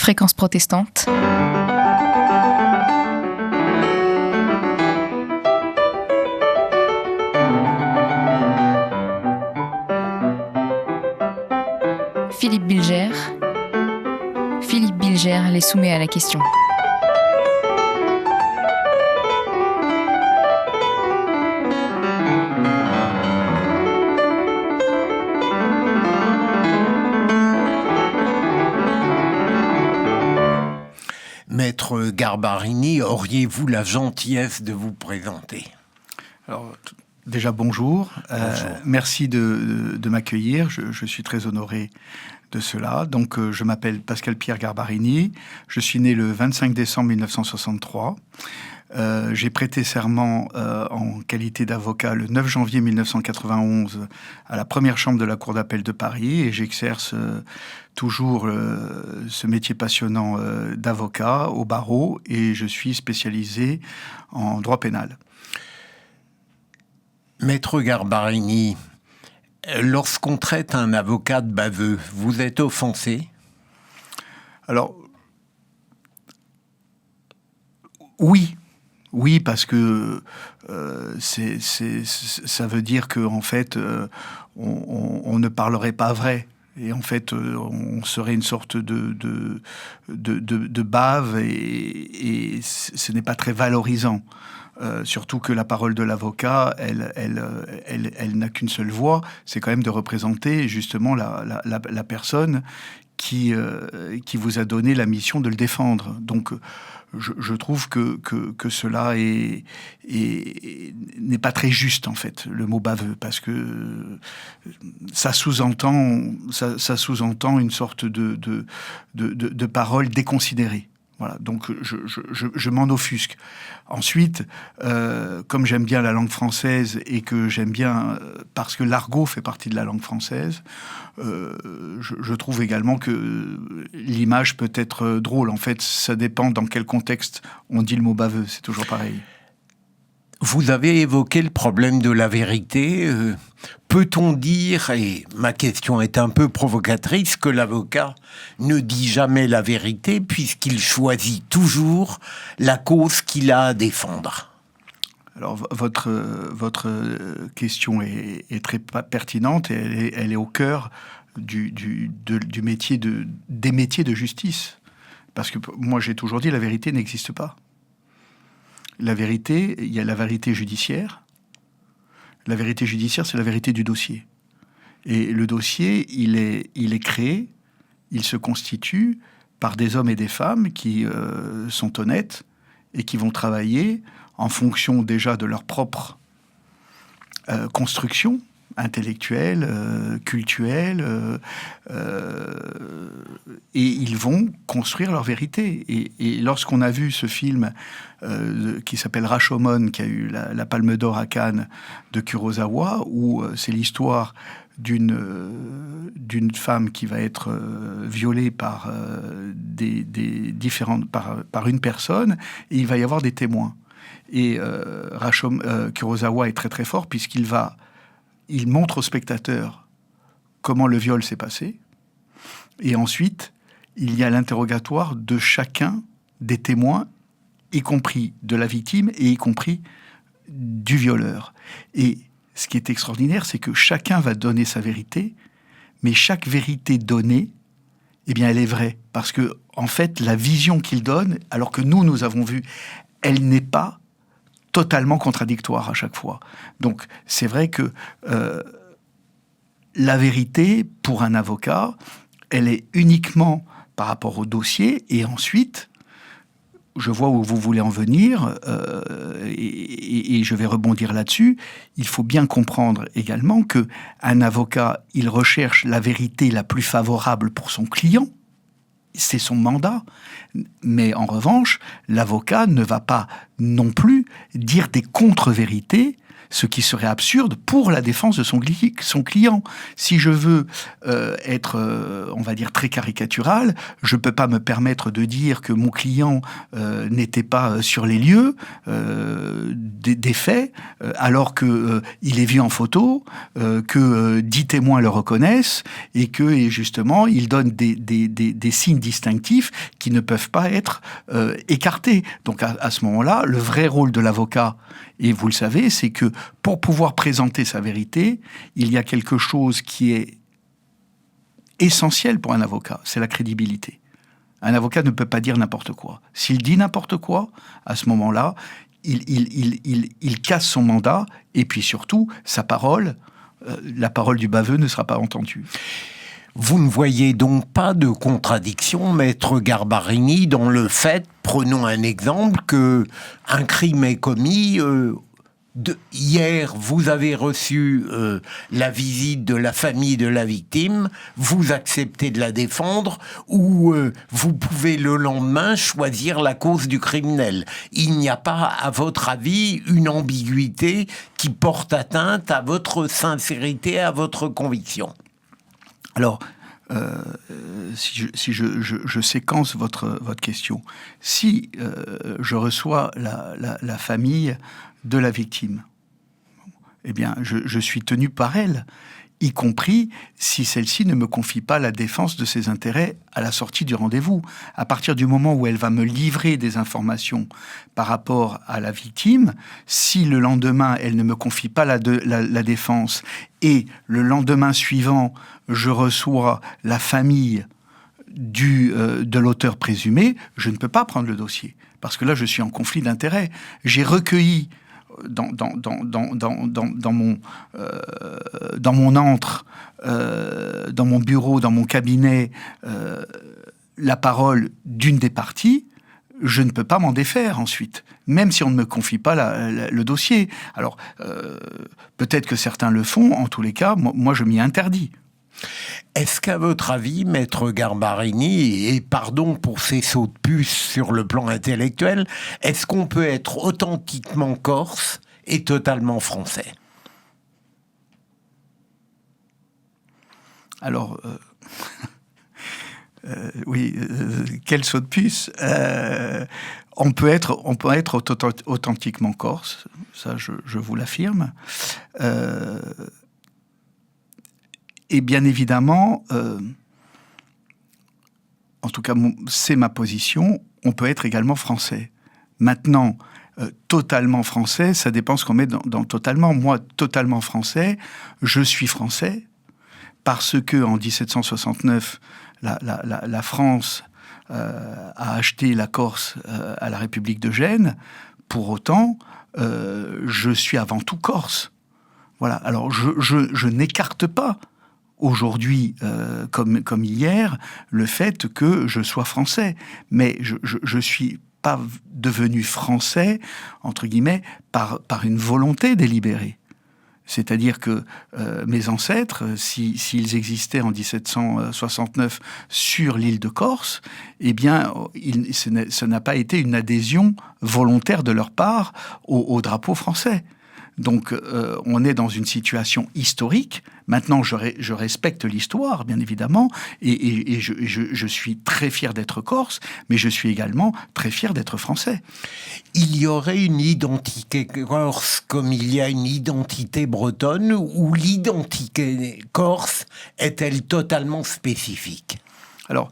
Fréquence protestante. Philippe Bilger. Philippe Bilger les soumet à la question. Maître Garbarini, auriez-vous la gentillesse de vous présenter ? Alors, déjà bonjour. Merci de m'accueillir. Je suis très honoré de cela. Donc, je m'appelle Pascal-Pierre Garbarini. Je suis né le 25 décembre 1963. J'ai prêté serment en qualité d'avocat le 9 janvier 1991 à la première chambre de la Cour d'appel de Paris et j'exerce toujours ce métier passionnant d'avocat au barreau et je suis spécialisé en droit pénal. Maître Garbarini, lorsqu'on traite un avocat de baveux, vous êtes offensé ? Alors, oui, parce que ça veut dire qu'en fait, on ne parlerait pas vrai. Et en fait, on serait une sorte de bave et ce n'est pas très valorisant. Surtout que la parole de l'avocat, elle n'a qu'une seule voix, c'est quand même de représenter justement la personne qui vous a donné la mission de le défendre. Donc, je trouve que cela n'est pas très juste, en fait, le mot baveux, parce que ça sous-entend une sorte de parole déconsidérée. Voilà, donc je m'en offusque. Ensuite, comme j'aime bien la langue française et que j'aime bien, parce que l'argot fait partie de la langue française, je trouve également que l'image peut être drôle. En fait, ça dépend dans quel contexte on dit le mot baveux, c'est toujours pareil. Vous avez évoqué le problème de la vérité. Peut-on dire, et ma question est un peu provocatrice, que l'avocat ne dit jamais la vérité puisqu'il choisit toujours la cause qu'il a à défendre ? Alors, votre question est très pertinente et elle est au cœur des métiers de justice. Parce que moi, j'ai toujours dit, la vérité n'existe pas. La vérité, il y a la vérité judiciaire. La vérité judiciaire, c'est la vérité du dossier. Et le dossier, il est créé, il se constitue par des hommes et des femmes qui sont honnêtes et qui vont travailler en fonction déjà de leur propre construction intellectuelle, culturelle, et ils vont construire leur vérité. Et lorsqu'on a vu ce film qui s'appelle Rashomon, qui a eu la Palme d'Or à Cannes, de Kurosawa, où c'est l'histoire d'une femme qui va être violée par par une personne, et il va y avoir des témoins. Et Kurosawa est très très fort il montre au spectateur comment le viol s'est passé, et ensuite il y a l'interrogatoire de chacun des témoins, y compris de la victime et y compris du violeur. Et ce qui est extraordinaire, c'est que chacun va donner sa vérité, mais chaque vérité donnée, eh bien, elle est vraie. Parce que, en fait, la vision qu'il donne, alors que nous avons vu, elle n'est pas totalement contradictoire à chaque fois. Donc, c'est vrai que la vérité, pour un avocat, elle est uniquement par rapport au dossier, et ensuite, je vois où vous voulez en venir, et je vais rebondir là-dessus. Il faut bien comprendre également qu'un avocat, il recherche la vérité la plus favorable pour son client. C'est son mandat. Mais en revanche, l'avocat ne va pas non plus dire des contre-vérités ce qui serait absurde pour la défense de son client. Si je veux être, on va dire, très caricatural, je ne peux pas me permettre de dire que mon client n'était pas sur les lieux des faits, alors qu'il est vu en photo, que 10 témoins le reconnaissent, et que, justement, il donne des signes distinctifs qui ne peuvent pas être écartés. Donc, à ce moment-là, le vrai rôle de l'avocat, et vous le savez, c'est que pour pouvoir présenter sa vérité, il y a quelque chose qui est essentiel pour un avocat, c'est la crédibilité. Un avocat ne peut pas dire n'importe quoi. S'il dit n'importe quoi, à ce moment-là, il casse son mandat, et puis surtout, sa parole, la parole du baveux ne sera pas entendue. Vous ne voyez donc pas de contradiction, maître Garbarini, dans le fait, prenons un exemple, que un crime est commis. Hier, vous avez reçu la visite de la famille de la victime, vous acceptez de la défendre, ou vous pouvez le lendemain choisir la cause du criminel. Il n'y a pas, à votre avis, une ambiguïté qui porte atteinte à votre sincérité, à votre conviction. Alors, si je séquence votre question, si je reçois la famille de la victime, eh bien, je suis tenu par elle, y compris si celle-ci ne me confie pas la défense de ses intérêts à la sortie du rendez-vous. À partir du moment où elle va me livrer des informations par rapport à la victime, si le lendemain, elle ne me confie pas la défense, et le lendemain suivant, je reçois la famille de l'auteur présumé, je ne peux pas prendre le dossier. Parce que là, je suis en conflit d'intérêts. J'ai recueilli dans mon antre, dans mon bureau, dans mon cabinet, la parole d'une des parties, je ne peux pas m'en défaire ensuite, même si on ne me confie pas le dossier. Alors, peut-être que certains le font, en tous les cas, moi je m'y interdis. Est-ce qu'à votre avis, maître Garbarini, et pardon pour ces sauts de puce sur le plan intellectuel, est-ce qu'on peut être authentiquement corse et totalement français ? Alors, oui, quel saut de puce. On peut être authentiquement corse, ça je vous l'affirme. Et bien évidemment, en tout cas, c'est ma position, on peut être également français. Maintenant, totalement français, ça dépend ce qu'on met dans totalement. Moi, totalement français, je suis français, parce que en 1769, la France a acheté la Corse à la République de Gênes. Pour autant, je suis avant tout corse. Voilà. Alors, je n'écarte pas aujourd'hui, comme hier, le fait que je sois français. Mais je suis pas devenu français, entre guillemets, par une volonté délibérée. C'est-à-dire que mes ancêtres, s'ils existaient en 1769 sur l'île de Corse, eh bien, ce n'a pas été une adhésion volontaire de leur part au drapeau français. Donc, on est dans une situation historique. Maintenant, je respecte l'histoire, bien évidemment, et je suis très fier d'être corse, mais je suis également très fier d'être français. Il y aurait une identité corse comme il y a une identité bretonne, ou l'identité corse est-elle totalement spécifique ? Alors,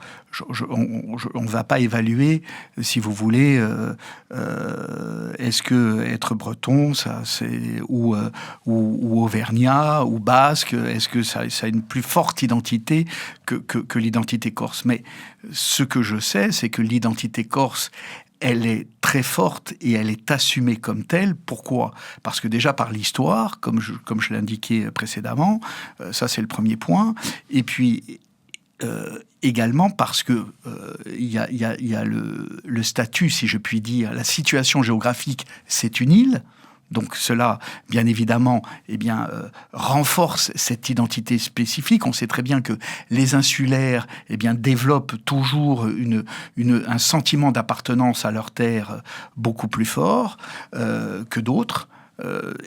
on ne va pas évaluer, si vous voulez, est-ce que être breton, ça, c'est, ou auvergnat, ou basque, est-ce que ça a une plus forte identité que l'identité corse ? Mais ce que je sais, c'est que l'identité corse, elle est très forte et elle est assumée comme telle. Pourquoi ? Parce que déjà par l'histoire, comme je l'indiquais précédemment, ça c'est le premier point. Et puis également parce que il y a le statut, si je puis dire, la situation géographique, c'est une île. Donc cela, bien évidemment, renforce cette identité spécifique. On sait très bien que les insulaires développent toujours un sentiment d'appartenance à leur terre beaucoup plus fort que d'autres.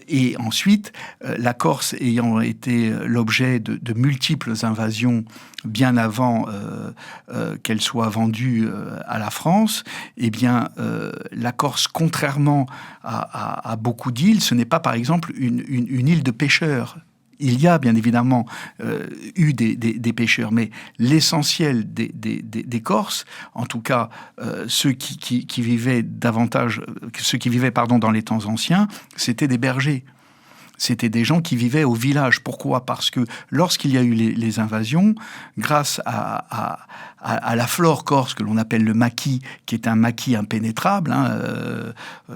Et ensuite, la Corse ayant été l'objet de multiples invasions bien avant qu'elle soit vendue à la France, eh bien, la Corse, contrairement à beaucoup d'îles, ce n'est pas, par exemple, une île de pêcheurs. Il y a bien évidemment eu des pêcheurs, mais l'essentiel des Corses, en tout cas ceux qui vivaient dans les temps anciens, c'était des bergers. C'était des gens qui vivaient au village. Pourquoi ? Parce que lorsqu'il y a eu les invasions, grâce à la flore corse que l'on appelle le maquis, qui est un maquis impénétrable,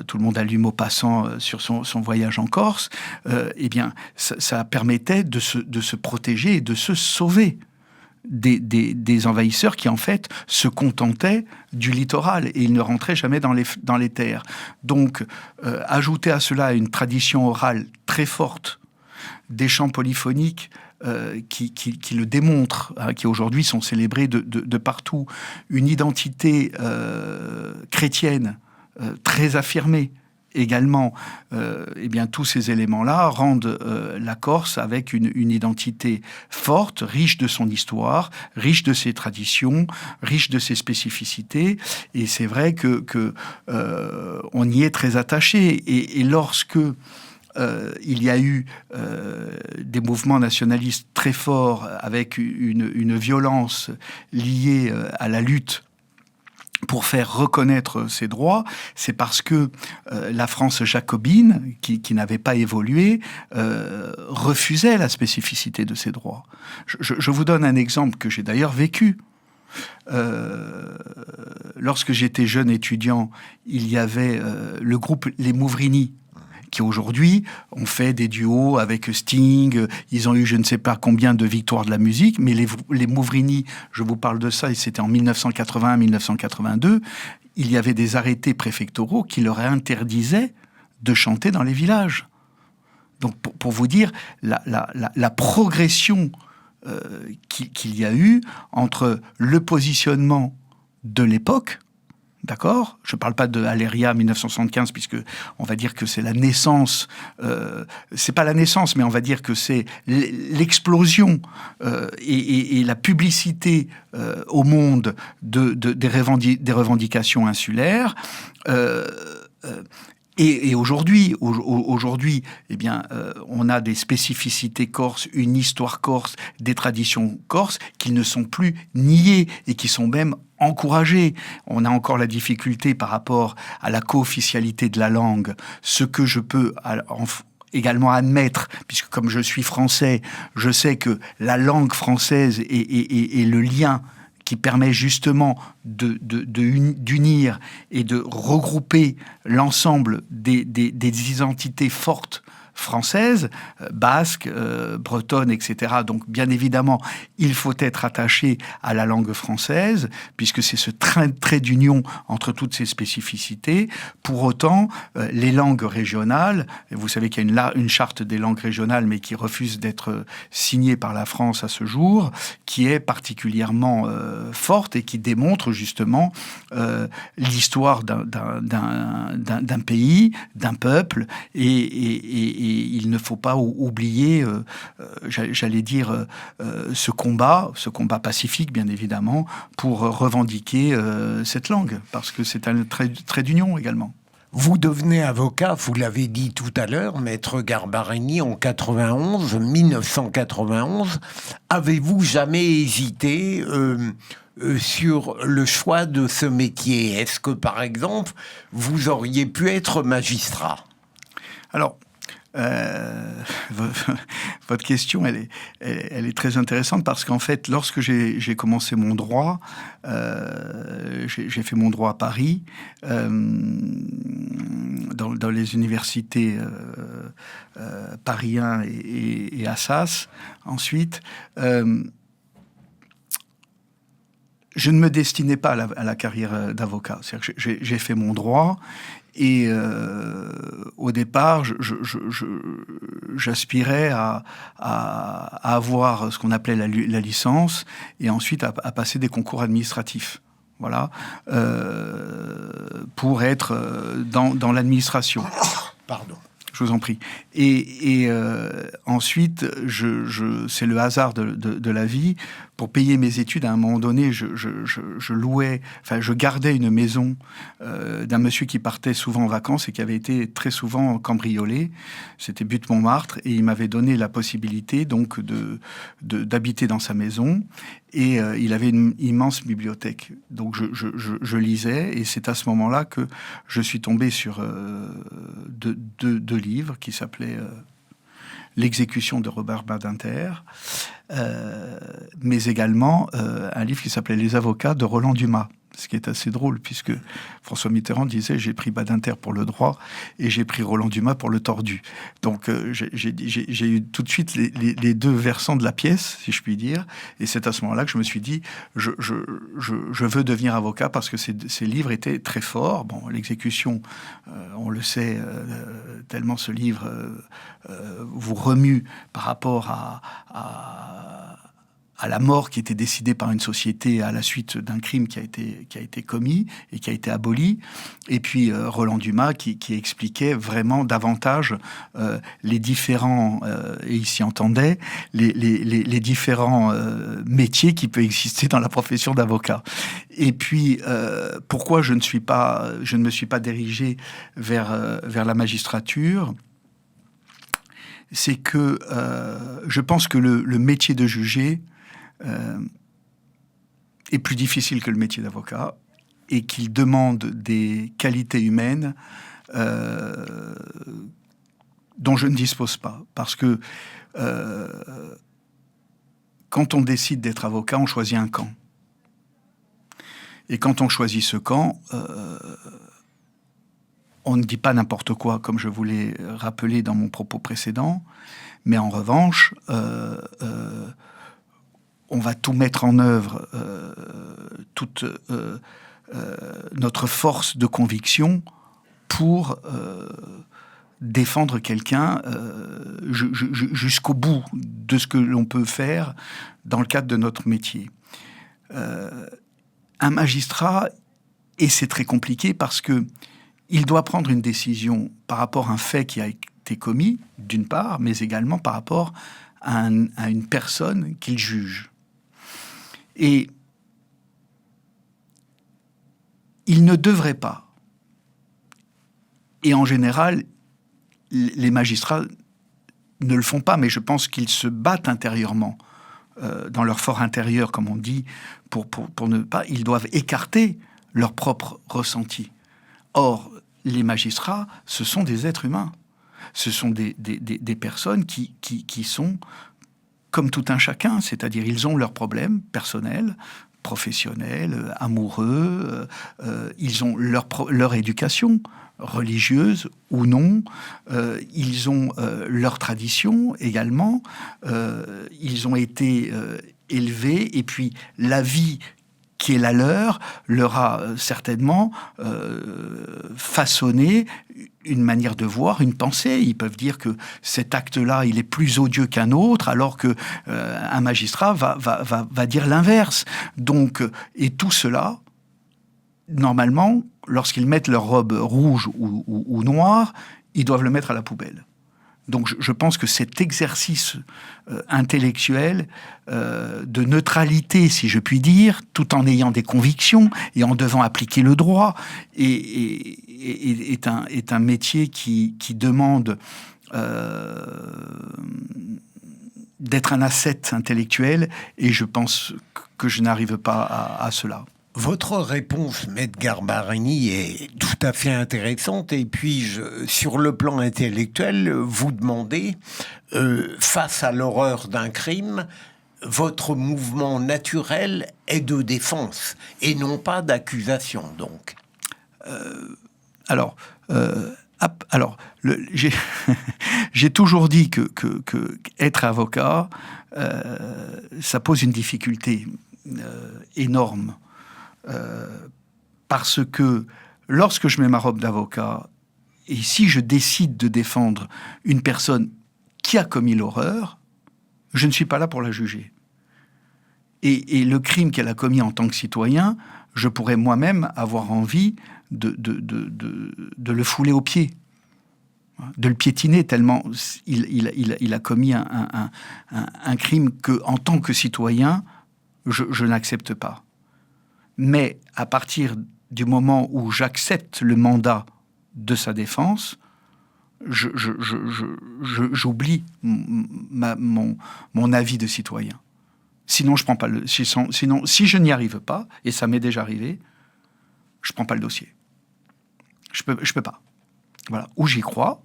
tout le monde a lu Maupassant sur son voyage en Corse, eh bien, ça permettait de se protéger et de se sauver des envahisseurs qui, en fait, se contentaient du littoral et ils ne rentraient jamais dans les terres. Donc, ajouter à cela une tradition orale très forte, des chants polyphoniques qui le démontrent, qui aujourd'hui sont célébrés de partout, une identité chrétienne très affirmée, également, eh bien, tous ces éléments-là rendent la Corse avec une identité forte, riche de son histoire, riche de ses traditions, riche de ses spécificités. Et c'est vrai que on y est très attaché. Et lorsque il y a eu des mouvements nationalistes très forts avec une violence liée à la lutte pour faire reconnaître ses droits, c'est parce que la France jacobine, qui n'avait pas évolué, refusait la spécificité de ses droits. Je vous donne un exemple que j'ai d'ailleurs vécu. Lorsque j'étais jeune étudiant, il y avait le groupe Les Mouvrini, qui aujourd'hui ont fait des duos avec Sting, ils ont eu je ne sais pas combien de victoires de la musique, mais les Mouvrini, je vous parle de ça, et c'était en 1981-1982, il y avait des arrêtés préfectoraux qui leur interdisaient de chanter dans les villages. Donc pour vous dire la progression qu'il y a eu entre le positionnement de l'époque, d'accord ? Je ne parle pas de Aléria 1975, puisque on va dire que c'est la naissance. C'est pas la naissance, mais on va dire que c'est l'explosion et la publicité au monde des revendications insulaires. Et aujourd'hui, eh bien, on a des spécificités corses, une histoire corse, des traditions corses qui ne sont plus niées et qui sont même encouragées. On a encore la difficulté par rapport à la co-officialité de la langue, ce que je peux également admettre, puisque comme je suis français, je sais que la langue française est le lien qui permet justement d'unir et de regrouper l'ensemble des identités fortes françaises, basques, bretonnes, etc. Donc, bien évidemment, il faut être attaché à la langue française, puisque c'est ce trait d'union entre toutes ces spécificités. Pour autant, les langues régionales, et vous savez qu'il y a une charte des langues régionales, mais qui refuse d'être signée par la France à ce jour, qui est particulièrement forte et qui démontre justement l'histoire d'un pays, d'un peuple, et il ne faut pas oublier, j'allais dire, ce combat pacifique, bien évidemment, pour revendiquer cette langue, parce que c'est un trait d'union également. Vous devenez avocat, vous l'avez dit tout à l'heure, Maître Garbarini, en 1991. Avez-vous jamais hésité sur le choix de ce métier ? Est-ce que, par exemple, vous auriez pu être magistrat ? Alors, votre question, elle est très intéressante parce qu'en fait, lorsque j'ai commencé mon droit, j'ai fait mon droit à Paris, dans les universités Paris 1 et Assas. Ensuite, je ne me destinais pas à la carrière d'avocat. C'est-à-dire que j'ai fait mon droit. Et au départ, j'aspirais à avoir ce qu'on appelait la licence et ensuite à passer des concours administratifs. Voilà, pour être dans l'administration. Pardon. Je vous en prie. Et ensuite, c'est le hasard de la vie. Pour payer mes études, à un moment donné, je gardais une maison d'un monsieur qui partait souvent en vacances et qui avait été très souvent cambriolé. C'était Butte-Montmartre, et il m'avait donné la possibilité donc d'habiter dans sa maison. Et il avait une immense bibliothèque. Donc je lisais, et c'est à ce moment-là que je suis tombé sur deux livres qui s'appelaient L'exécution de Robert Badinter, mais également un livre qui s'appelait Les avocats de Roland Dumas. Ce qui est assez drôle, puisque François Mitterrand disait « j'ai pris Badinter pour le droit et j'ai pris Roland Dumas pour le tordu ». Donc j'ai eu tout de suite les deux versants de la pièce, si je puis dire, et c'est à ce moment-là que je me suis dit je veux devenir avocat, parce que ces livres étaient très forts. Bon, l'exécution, on le sait, tellement ce livre vous remue par rapport à la mort qui était décidée par une société à la suite d'un crime qui a été commis et qui a été aboli. Et puis Roland Dumas qui expliquait vraiment davantage les différents, et il s'y entendait, les différents métiers qui peuvent exister dans la profession d'avocat. Et puis, pourquoi je ne me suis pas dirigé vers la magistrature ? C'est que je pense que le métier de juger est plus difficile que le métier d'avocat, et qu'il demande des qualités humaines dont je ne dispose pas. Parce que quand on décide d'être avocat, on choisit un camp. Et quand on choisit ce camp, on ne dit pas n'importe quoi, comme je vous l'ai rappelé dans mon propos précédent, mais en revanche, on va tout mettre en œuvre, toute notre force de conviction pour défendre quelqu'un jusqu'au bout de ce que l'on peut faire dans le cadre de notre métier. Un magistrat, et c'est très compliqué parce que il doit prendre une décision par rapport à un fait qui a été commis, d'une part, mais également par rapport à une personne qu'il juge. Et il ne devrait pas, et en général, les magistrats ne le font pas, mais je pense qu'ils se battent intérieurement, dans leur fort intérieur, comme on dit, pour ne pas... Ils doivent écarter leur propre ressenti. Or, les magistrats, ce sont des êtres humains. Ce sont des personnes qui sont comme tout un chacun, c'est-à-dire ils ont leurs problèmes personnels, professionnels, amoureux, ils ont leur éducation, religieuse ou non, ils ont leur tradition également, ils ont été élevés, et puis la vie qui est la leur a certainement façonné une manière de voir, une pensée. Ils peuvent dire que cet acte-là, il est plus odieux qu'un autre, alors que un magistrat va dire l'inverse. Donc, et tout cela, normalement, lorsqu'ils mettent leur robe rouge ou noire, ils doivent le mettre à la poubelle. Donc je pense que cet exercice intellectuel de neutralité, si je puis dire, tout en ayant des convictions et en devant appliquer le droit, est un métier qui demande d'être un ascète intellectuel, et je pense que je n'arrive pas à cela. Votre réponse, Maître Garbarini, est tout à fait intéressante. Et puis, sur le plan intellectuel, vous demandez, face à l'horreur d'un crime, votre mouvement naturel est de défense et non pas d'accusation, donc. J'ai toujours dit que être avocat, ça pose une difficulté énorme. Parce que lorsque je mets ma robe d'avocat, et si je décide de défendre une personne qui a commis l'horreur, je ne suis pas là pour la juger. Et le crime qu'elle a commis en tant que citoyen, je pourrais moi-même avoir envie de le fouler aux pieds. de le piétiner tellement il a commis un crime que, en tant que citoyen, je n'accepte pas. Mais à partir du moment où j'accepte le mandat de sa défense, j'oublie mon avis de citoyen. Sinon, je prends pas sinon, si je n'y arrive pas, et ça m'est déjà arrivé, je prends pas le dossier. Je peux pas. Voilà. Ou j'y crois,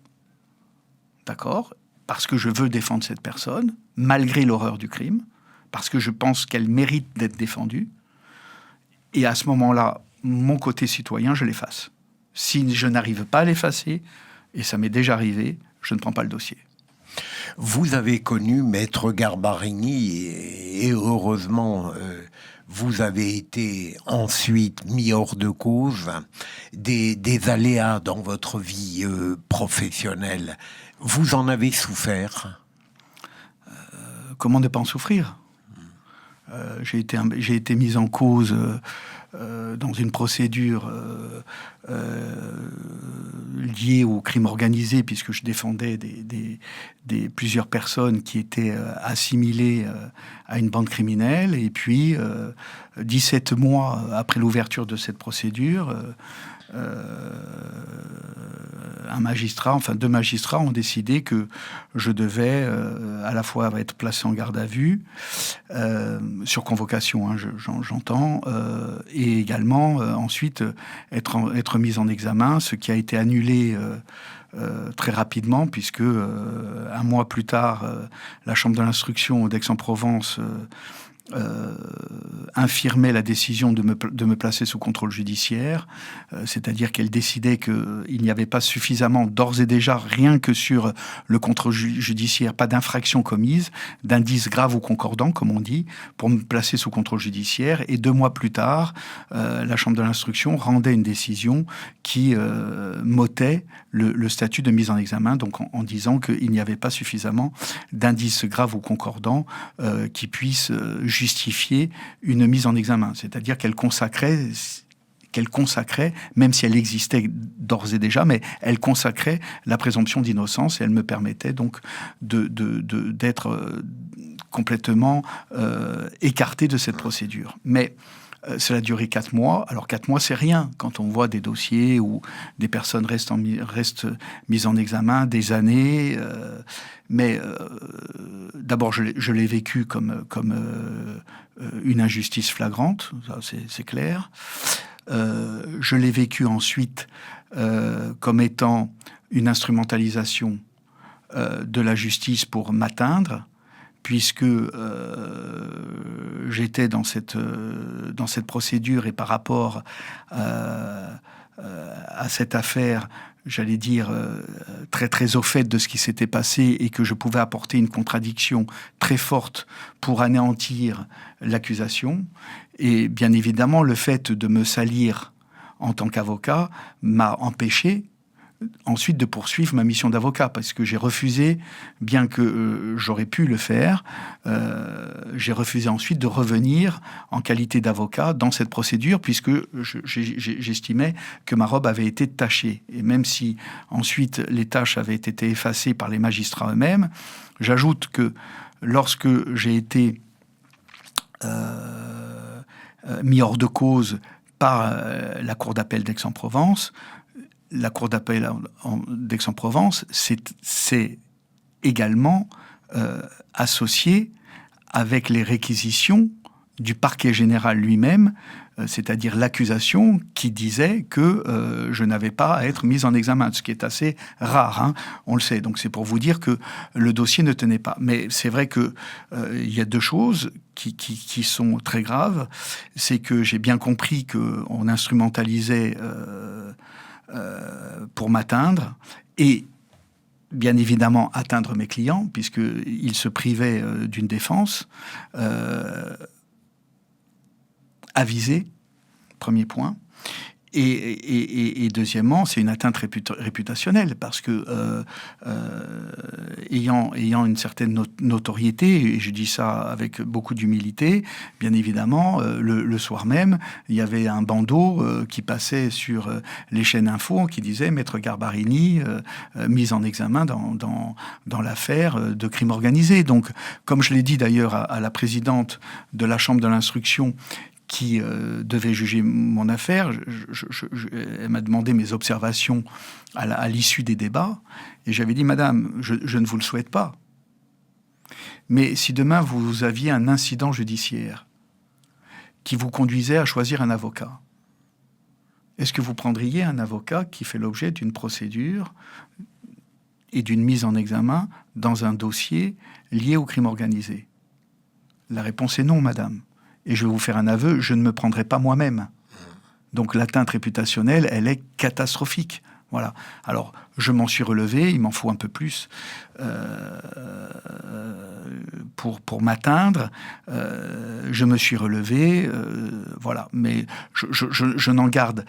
d'accord, parce que je veux défendre cette personne, malgré l'horreur du crime, parce que je pense qu'elle mérite d'être défendue. Et à ce moment-là, mon côté citoyen, je l'efface. Si je n'arrive pas à l'effacer, et ça m'est déjà arrivé, je ne prends pas le dossier. Vous avez connu Maître Garbarini et heureusement, vous avez été ensuite mis hors de cause des aléas dans votre vie professionnelle. Vous en avez souffert? Comment ne pas en souffrir? J'ai été mis en cause dans une procédure liée au crime organisé, puisque je défendais plusieurs personnes qui étaient assimilées à une bande criminelle. Et puis, 17 mois après l'ouverture de cette procédure, deux magistrats ont décidé que je devais à la fois être placé en garde à vue, sur convocation, hein, j'entends, et également ensuite être mis en examen, ce qui a été annulé très rapidement, puisque un mois plus tard, la Chambre de l'instruction d'Aix-en-Provence infirmait la décision de me placer sous contrôle judiciaire, c'est-à-dire qu'elle décidait qu'il n'y avait pas suffisamment, d'ores et déjà, rien que sur le contrôle judiciaire, pas d'infraction commise, d'indice grave ou concordant, comme on dit, pour me placer sous contrôle judiciaire. Et 2 mois plus tard, la Chambre de l'instruction rendait une décision qui m'ôtait le statut de mise en examen, donc en disant qu'il n'y avait pas suffisamment d'indices graves ou concordants qui puissent justifier une mise en examen. C'est-à-dire qu'elle consacrait, même si elle existait d'ores et déjà, mais elle consacrait la présomption d'innocence, et elle me permettait donc d'être complètement écarté de cette procédure. Mais cela a duré 4 mois. Alors 4 mois, c'est rien quand on voit des dossiers où des personnes restent mises en examen des années. Mais d'abord, je l'ai vécu comme une injustice flagrante, ça, c'est clair. Je l'ai vécu ensuite comme étant une instrumentalisation de la justice pour m'atteindre, puisque j'étais dans cette procédure, et par rapport à cette affaire, j'allais dire, très très au fait de ce qui s'était passé, et que je pouvais apporter une contradiction très forte pour anéantir l'accusation. Et bien évidemment, le fait de me salir en tant qu'avocat m'a empêché ensuite de poursuivre ma mission d'avocat, parce que j'ai refusé, bien que j'aurais pu le faire, j'ai refusé ensuite de revenir en qualité d'avocat dans cette procédure, puisque j'estimais que ma robe avait été tachée. Et même si ensuite les tâches avaient été effacées par les magistrats eux-mêmes, j'ajoute que lorsque j'ai été mis hors de cause par la Cour d'appel d'Aix-en-Provence, la Cour d'appel d'Aix-en-Provence c'est également associé avec les réquisitions du parquet général lui-même, c'est-à-dire l'accusation qui disait que je n'avais pas à être mis en examen, ce qui est assez rare, hein, on le sait. Donc c'est pour vous dire que le dossier ne tenait pas. Mais c'est vrai que il y a 2 choses qui sont très graves. C'est que j'ai bien compris qu'on instrumentalisait pour m'atteindre, et bien évidemment atteindre mes clients, puisqu'ils se privaient d'une défense avisée, premier point. Et deuxièmement, c'est une atteinte réputationnelle, parce que ayant une certaine notoriété, et je dis ça avec beaucoup d'humilité, bien évidemment, le soir même, il y avait un bandeau qui passait sur les chaînes info qui disait « Maître Garbarini, mis en examen dans l'affaire de crime organisé ». Donc, comme je l'ai dit d'ailleurs à la présidente de la Chambre de l'instruction, qui devait juger mon affaire, elle m'a demandé mes observations à l'issue des débats, et j'avais dit, madame, je ne vous le souhaite pas, mais si demain vous aviez un incident judiciaire qui vous conduisait à choisir un avocat, est-ce que vous prendriez un avocat qui fait l'objet d'une procédure et d'une mise en examen dans un dossier lié au crime organisé? La réponse est non, madame. Et je vais vous faire un aveu, je ne me prendrai pas moi-même. Donc l'atteinte réputationnelle, elle est catastrophique. Voilà. Alors, je m'en suis relevé, il m'en faut un peu plus pour m'atteindre. Je me suis relevé, voilà. Mais je n'en garde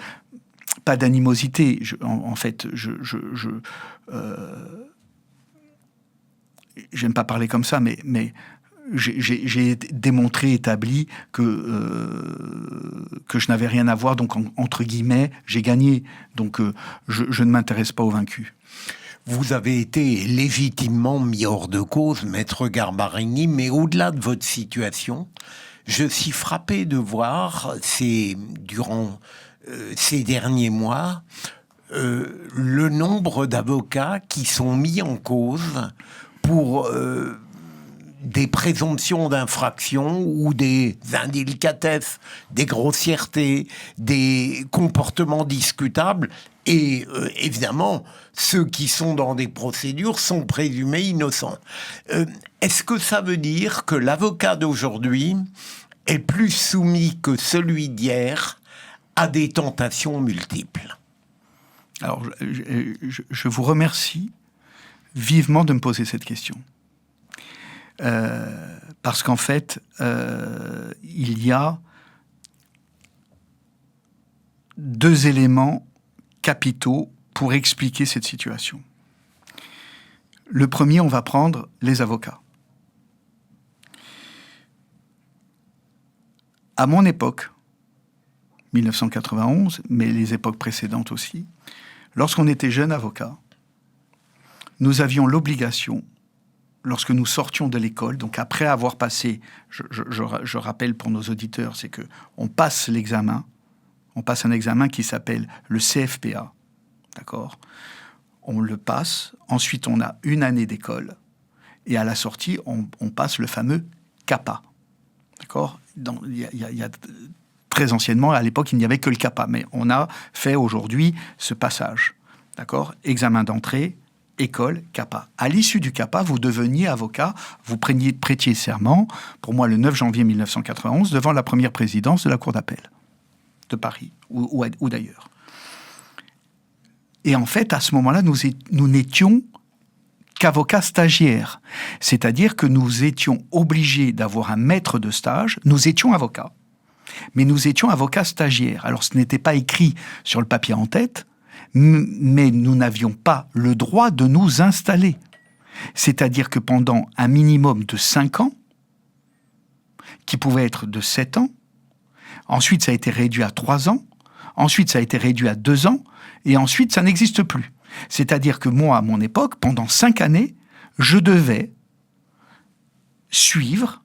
pas d'animosité. En fait, j'aime pas parler comme ça, mais j'ai démontré, établi que je n'avais rien à voir, donc entre guillemets, j'ai gagné. Donc je ne m'intéresse pas aux vaincus. Vous avez été légitimement mis hors de cause, Maître Garbarini, mais au-delà de votre situation, je suis frappé de voir, durant ces derniers mois, le nombre d'avocats qui sont mis en cause pour des présomptions d'infraction ou des indélicatesses, des grossièretés, des comportements discutables. Et évidemment, ceux qui sont dans des procédures sont présumés innocents. Est-ce que ça veut dire que l'avocat d'aujourd'hui est plus soumis que celui d'hier à des tentations multiples? Alors, je vous remercie vivement de me poser cette question. Parce qu'en fait, il y a deux éléments capitaux pour expliquer cette situation. Le premier, on va prendre les avocats. À mon époque, 1991, mais les époques précédentes aussi, lorsqu'on était jeune avocat, nous avions l'obligation, lorsque nous sortions de l'école, donc après avoir passé, je rappelle pour nos auditeurs, c'est que on passe l'examen, on passe un examen qui s'appelle le CFPA, d'accord ? On le passe, ensuite on a une année d'école, et à la sortie, on passe le fameux CAPA, d'accord ? Il y a très anciennement, à l'époque, il n'y avait que le CAPA, mais on a fait aujourd'hui ce passage, d'accord ? Examen d'entrée, école, CAPA. À l'issue du CAPA, vous deveniez avocat, vous prêtiez serment, pour moi le 9 janvier 1991, devant la première présidence de la Cour d'appel de Paris, ou d'ailleurs. Et en fait, à ce moment-là, nous n'étions qu'avocats stagiaires. C'est-à-dire que nous étions obligés d'avoir un maître de stage. Nous étions avocats, mais nous étions avocats stagiaires. Alors, ce n'était pas écrit sur le papier en tête, mais nous n'avions pas le droit de nous installer. C'est-à-dire que pendant un minimum de 5 ans, qui pouvait être de 7 ans, ensuite ça a été réduit à 3 ans, ensuite ça a été réduit à 2 ans, et ensuite ça n'existe plus. C'est-à-dire que moi, à mon époque, pendant 5 années, je devais suivre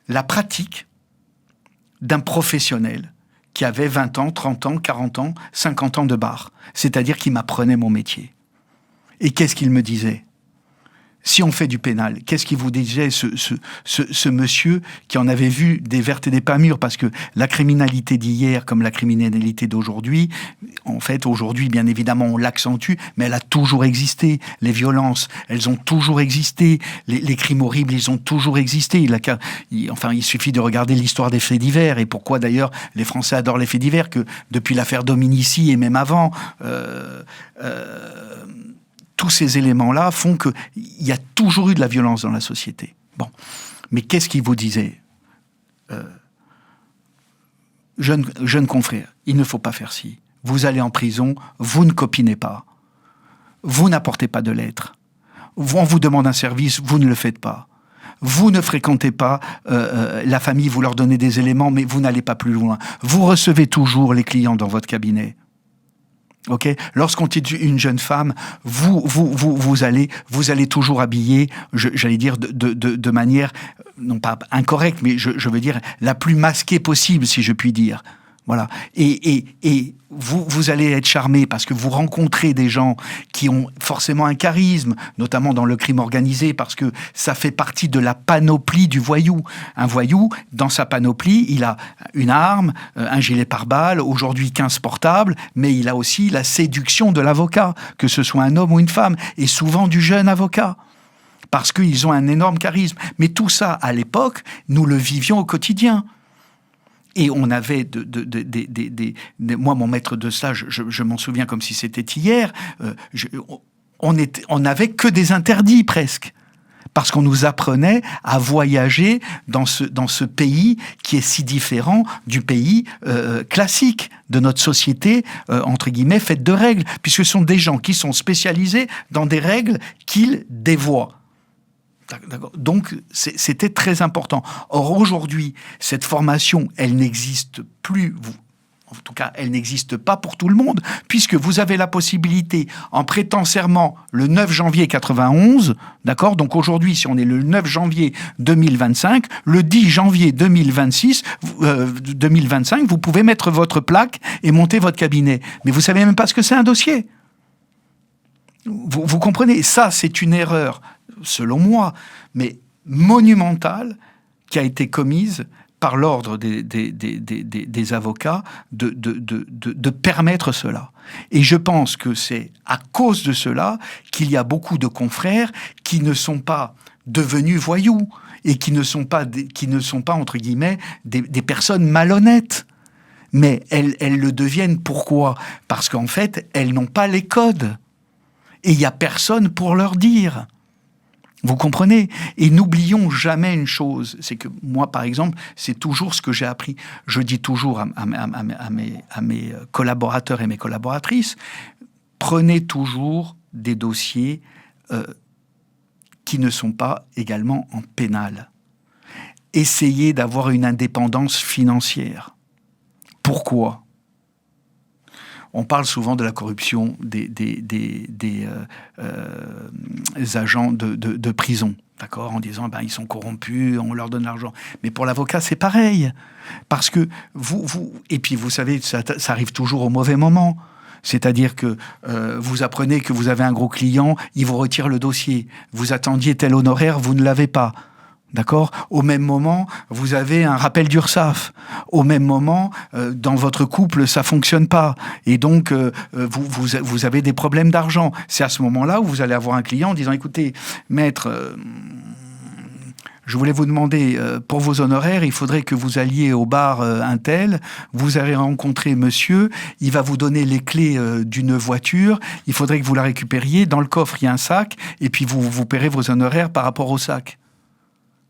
la pratique d'un professionnel qui avait 20 ans, 30 ans, 40 ans, 50 ans de bar. C'est-à-dire qu'il m'apprenait mon métier. Et qu'est-ce qu'il me disait ? Si on fait du pénal, qu'est-ce qu'il vous disait, ce monsieur qui en avait vu des vertes et des pas mûres ? Parce que la criminalité d'hier, comme la criminalité d'aujourd'hui, en fait, aujourd'hui, bien évidemment, on l'accentue, mais elle a toujours existé. Les violences, elles ont toujours existé. Les crimes horribles, ils ont toujours existé. Il suffit de regarder l'histoire des faits divers. Et pourquoi, d'ailleurs, les Français adorent les faits divers, que depuis l'affaire Dominici et même avant... tous ces éléments-là font qu'il y a toujours eu de la violence dans la société. Bon. Mais qu'est-ce qu'il vous disait ? jeune confrère, il ne faut pas faire ci. Vous allez en prison, vous ne copinez pas. Vous n'apportez pas de lettres. On vous demande un service, vous ne le faites pas. Vous ne fréquentez pas la famille, vous leur donnez des éléments, mais vous n'allez pas plus loin. Vous recevez toujours les clients dans votre cabinet. Okay. Lorsqu'on est une jeune femme, vous allez toujours habiller, j'allais dire de manière, non pas incorrecte, mais je veux dire la plus masquée possible, si je puis dire. Voilà. Et vous allez être charmé parce que vous rencontrez des gens qui ont forcément un charisme, notamment dans le crime organisé, parce que ça fait partie de la panoplie du voyou. Un voyou, dans sa panoplie, il a une arme, un gilet pare-balles, aujourd'hui 15 portables, mais il a aussi la séduction de l'avocat, que ce soit un homme ou une femme, et souvent du jeune avocat. Parce qu'ils ont un énorme charisme. Mais tout ça, à l'époque, nous le vivions au quotidien. Et on avait moi, mon maître de stage, je m'en souviens comme si c'était hier, on n'avait que des interdits presque. Parce qu'on nous apprenait à voyager dans ce pays qui est si différent du pays classique de notre société, entre guillemets, faite de règles. Puisque ce sont des gens qui sont spécialisés dans des règles qu'ils dévoient. Donc, c'était très important. Or, aujourd'hui, cette formation, elle n'existe plus. En tout cas, elle n'existe pas pour tout le monde, puisque vous avez la possibilité, en prêtant serment le 9 janvier 91, d'accord ? Donc aujourd'hui, si on est le 9 janvier 2025, le 10 janvier 2025, vous pouvez mettre votre plaque et monter votre cabinet. Mais vous savez même pas ce que c'est un dossier. Vous comprenez ? Ça, c'est une erreur, selon moi, mais monumentale, qui a été commise par l'ordre des avocats de permettre cela. Et je pense que c'est à cause de cela qu'il y a beaucoup de confrères qui ne sont pas devenus voyous et qui ne sont pas entre guillemets, des personnes malhonnêtes. Mais elles le deviennent pourquoi ? Parce qu'en fait, elles n'ont pas les codes. Et il n'y a personne pour leur dire. Vous comprenez ? Et n'oublions jamais une chose, c'est que moi, par exemple, c'est toujours ce que j'ai appris. Je dis toujours à mes collaborateurs et mes collaboratrices, prenez toujours des dossiers qui ne sont pas également en pénal. Essayez d'avoir une indépendance financière. Pourquoi ? On parle souvent de la corruption des agents de prison, d'accord, en disant ils sont corrompus, on leur donne l'argent. Mais pour l'avocat, c'est pareil, parce que et puis vous savez, ça arrive toujours au mauvais moment. C'est-à-dire que vous apprenez que vous avez un gros client, il vous retire le dossier. Vous attendiez tel honoraire, vous ne l'avez pas. D'accord ? Au même moment, vous avez un rappel d'URSSAF. Au même moment, dans votre couple, ça fonctionne pas. Et donc, vous avez des problèmes d'argent. C'est à ce moment-là où vous allez avoir un client en disant « Écoutez, maître, je voulais vous demander, pour vos honoraires, il faudrait que vous alliez au bar Intel, vous allez rencontrer monsieur, il va vous donner les clés d'une voiture, il faudrait que vous la récupériez. Dans le coffre, il y a un sac, et puis vous paierez vos honoraires par rapport au sac. »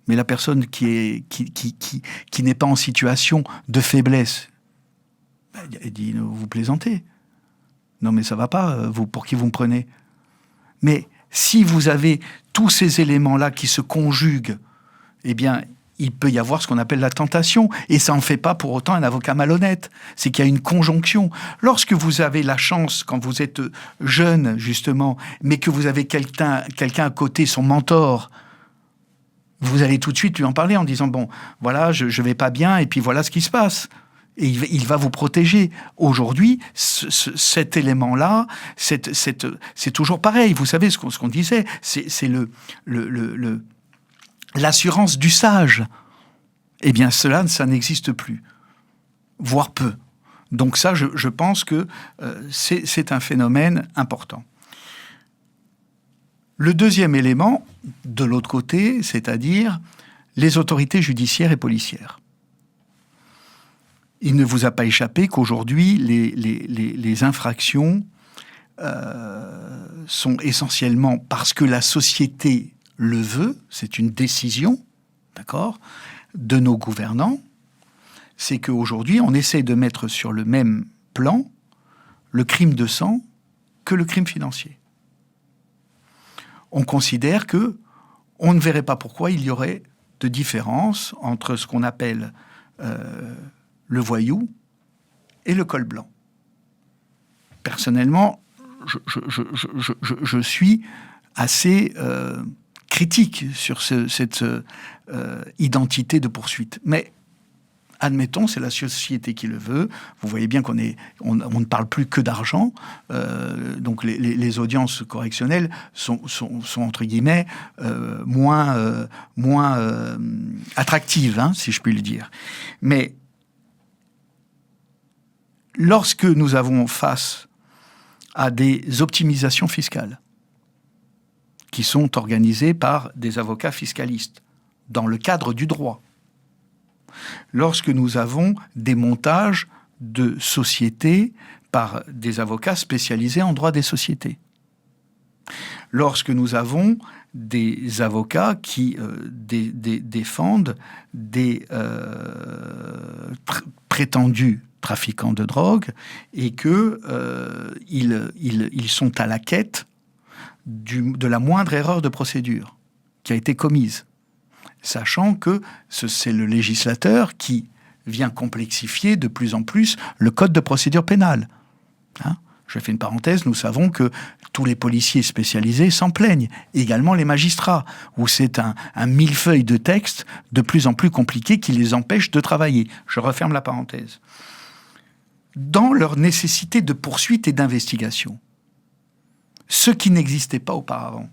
Mais la personne qui n'est pas en situation de faiblesse, elle dit, vous plaisantez. Non, mais ça va pas, pour qui vous me prenez ? Mais si vous avez tous ces éléments-là qui se conjuguent, eh bien, il peut y avoir ce qu'on appelle la tentation. Et ça n'en fait pas pour autant un avocat malhonnête. C'est qu'il y a une conjonction. Lorsque vous avez la chance, quand vous êtes jeune, justement, mais que vous avez quelqu'un à côté, son mentor, vous allez tout de suite lui en parler en disant « Bon, voilà, je vais pas bien, et puis voilà ce qui se passe. » Et il va vous protéger. Aujourd'hui, cet élément-là, c'est toujours pareil. Vous savez ce qu'on disait, c'est l'assurance du sage. Eh bien, ça n'existe plus, voire peu. Donc ça, je pense que c'est un phénomène important. Le deuxième élément, de l'autre côté, c'est-à-dire les autorités judiciaires et policières. Il ne vous a pas échappé qu'aujourd'hui, les infractions sont essentiellement parce que la société le veut, c'est une décision, d'accord, de nos gouvernants. c'est qu'aujourd'hui, on essaie de mettre sur le même plan le crime de sang que le crime financier. On considère que on ne verrait pas pourquoi il y aurait de différence entre ce qu'on appelle le voyou et le col blanc. Personnellement, je suis assez critique sur cette identité de poursuite. Mais admettons, c'est la société qui le veut. Vous voyez bien qu'on ne parle plus que d'argent. Donc les audiences correctionnelles sont entre guillemets moins attractives, hein, si je puis le dire. Mais lorsque nous avons face à des optimisations fiscales qui sont organisées par des avocats fiscalistes dans le cadre du droit, lorsque nous avons des montages de sociétés par des avocats spécialisés en droit des sociétés, lorsque nous avons des avocats qui défendent des prétendus trafiquants de drogue et que ils sont à la quête de la moindre erreur de procédure qui a été commise, sachant que c'est le législateur qui vient complexifier de plus en plus le code de procédure pénale. Hein ? Je fais une parenthèse, nous savons que tous les policiers spécialisés s'en plaignent, également les magistrats, où c'est un millefeuille de textes de plus en plus compliqué qui les empêche de travailler. Je referme la parenthèse. Dans leur nécessité de poursuite et d'investigation, ce qui n'existait pas auparavant,